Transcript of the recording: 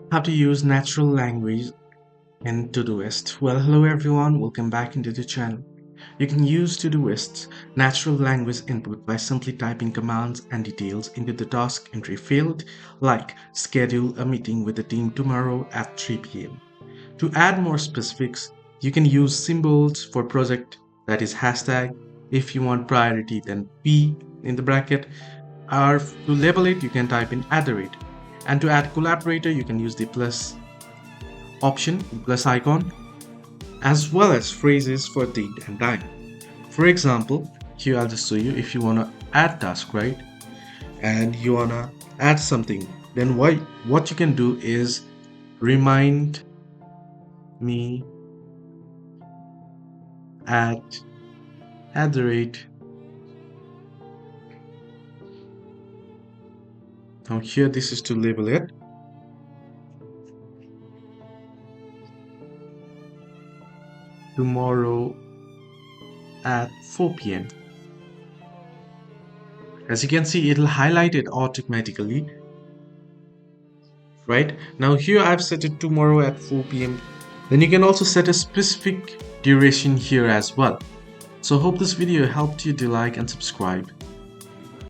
How to use natural language in Todoist. Well, hello everyone, welcome back into the channel. You can use Todoist's natural language input by simply typing commands and details into the task entry field, like schedule a meeting with the team tomorrow at 3 p.m. To add more specifics, you can use symbols for project, that is hashtag. If you want priority, then P in the bracket, or to label it, you can type in @. And to add collaborator, you can use the plus option, plus icon, as well as phrases for date and time. For example, here I'll just show you. If you want to add task, right, and you want to add something, then what you can do is remind me at @. Now here this is to label it. Tomorrow at 4 p.m. As you can see, it'll highlight it automatically. Right now here I've set it tomorrow at 4 p.m. Then you can also set a specific duration here as well. So hope this video helped you. Do like and subscribe.